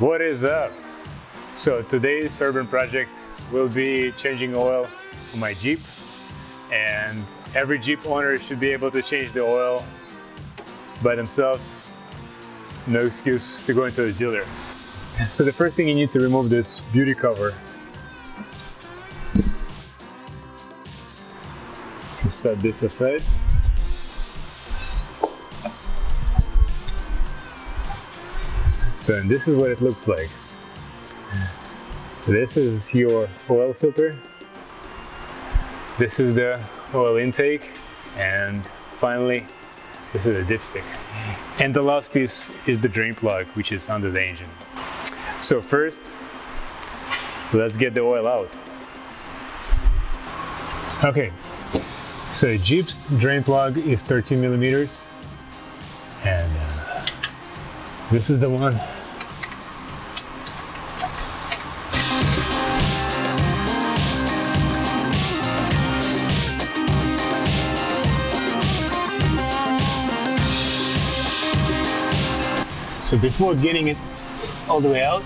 What is up? So today's urban project will be changing oil for my Jeep, and every Jeep owner should be able to change the oil by themselves. No excuse to go into a dealer. So the first thing, you need to remove this beauty cover. Set this aside. So this is what it looks like. This is your oil filter. This is the oil intake. And finally, this is the dipstick. And the last piece is the drain plug, which is under the engine. So first, let's get the oil out. Okay, so Jeep's drain plug is 13 millimeters. And this is the one. So before getting it all the way out,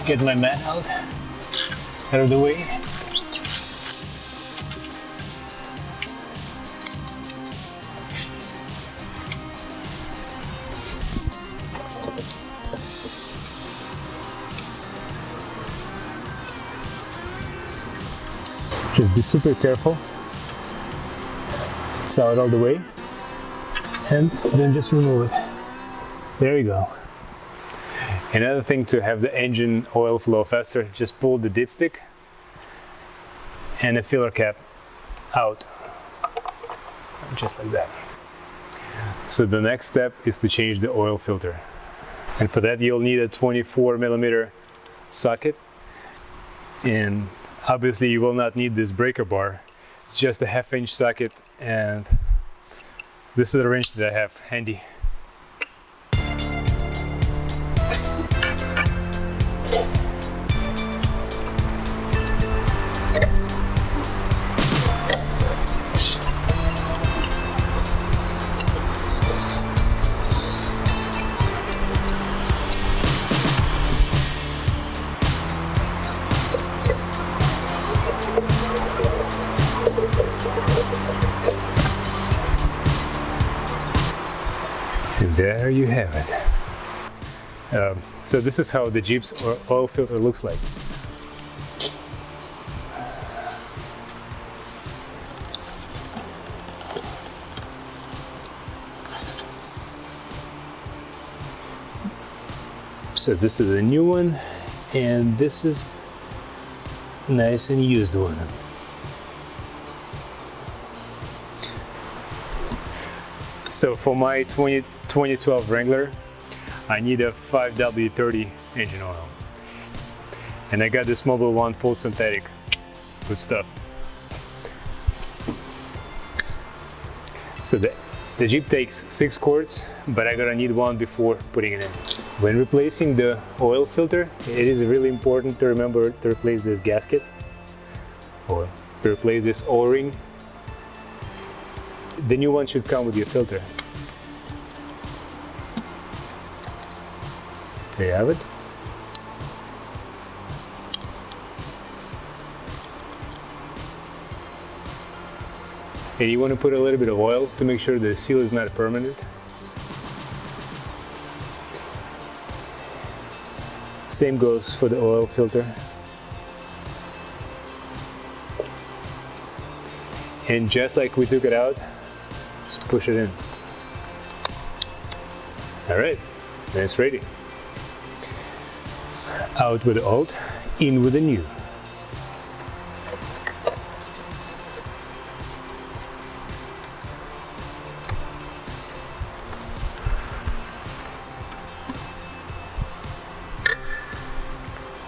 get my mat out of the way. Just be super careful. Saw it all the way, and then just remove it. There you go. Another thing to have the engine oil flow faster, just pull the dipstick and the filler cap out, just like that. So the next step is to change the oil filter. And for that you'll need a 24 millimeter socket. And obviously you will not need this breaker bar. It's just a 1/2 inch socket, and this is the wrench that I have handy. And there you have it. So this is how the Jeep's oil filter looks like. So this is a new one, and this is nice and used one. So for my 2012 Wrangler, I need a 5W30 engine oil. And I got this Mobile One full synthetic. Good stuff. So the Jeep takes 6 quarts, but I gotta need one before putting it in. When replacing the oil filter, it is really important to remember to replace this gasket, or to replace this O-ring. The new one should come with your filter. There you have it. And you want to put a little bit of oil to make sure the seal is not permanent. Same goes for the oil filter. And just like we took it out, just push it in. All right, then it's ready. Out with the old, in with the new.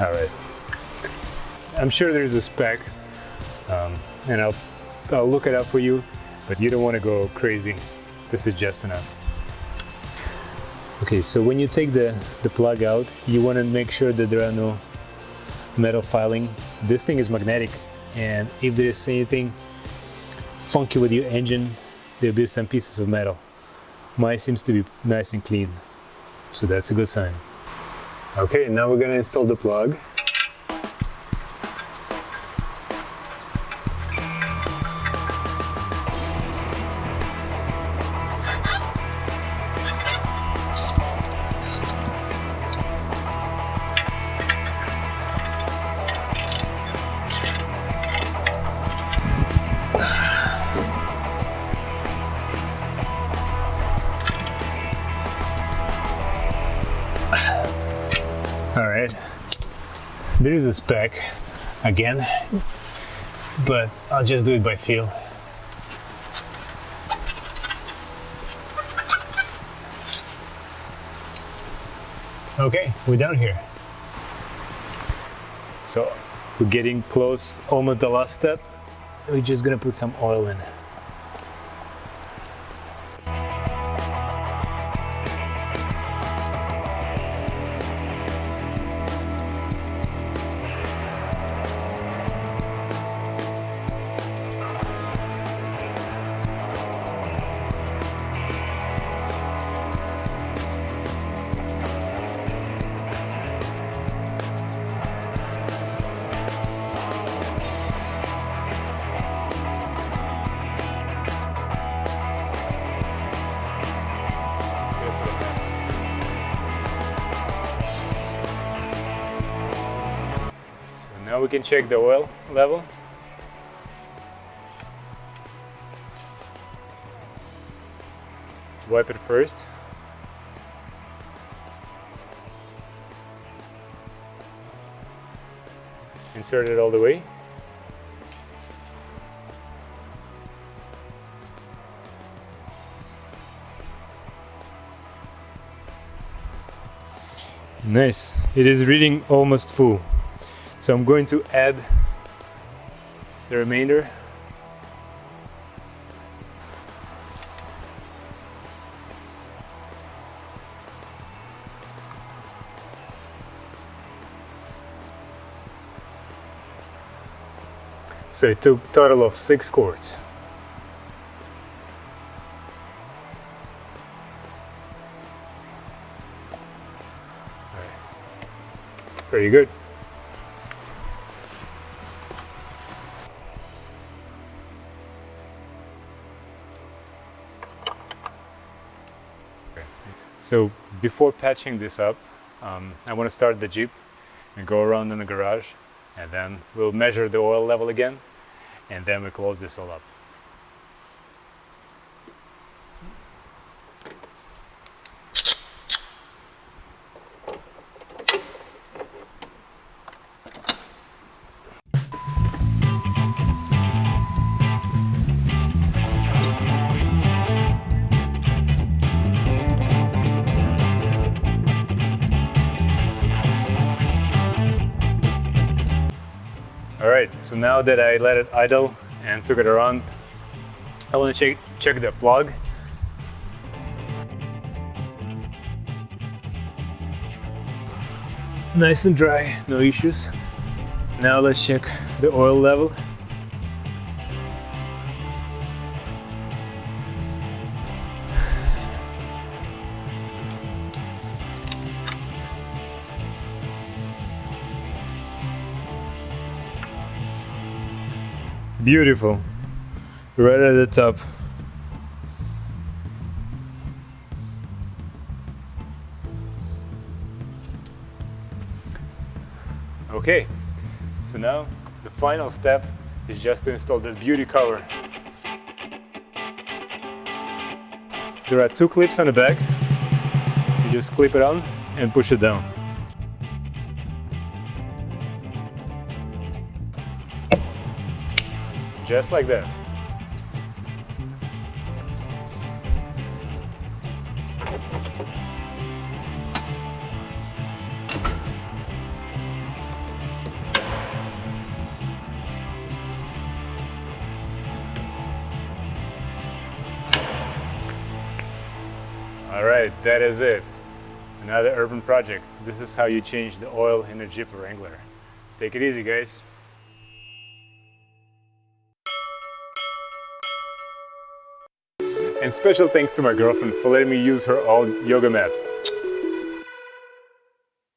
All right. I'm sure there's a spec, and I'll look it up for you, but you don't want to go crazy. This is just enough. Okay, so when you take the plug out, you want to make sure that there are no metal filing. This thing is magnetic, and if there is anything funky with your engine, there'll be some pieces of metal. Mine seems to be nice and clean, so that's a good sign. Okay, now we're gonna install the plug. All right, there is a spec again, but I'll just do it by feel. Okay, we're done here. So we're getting close, almost the last step. We're just gonna put some oil in. Now we can check the oil level. Wipe it first. Insert it all the way. Nice. It is reading almost full. So I'm going to add the remainder. So it took a total of 6 quarts. Very good. So before patching this up, I want to start the Jeep and go around in the garage, and then we'll measure the oil level again, and then we close this all up. Alright, so now that I let it idle and took it around, I want to check the plug. Nice and dry, no issues. Now let's check the oil level. Beautiful, right at the top. Okay, so now the final step is just to install this beauty cover. There are 2 clips on the back. You just clip it on and push it down. Just like that. All right, that is it. Another urban project. This is how you change the oil in a Jeep Wrangler. Take it easy, guys. And special thanks to my girlfriend for letting me use her old yoga mat.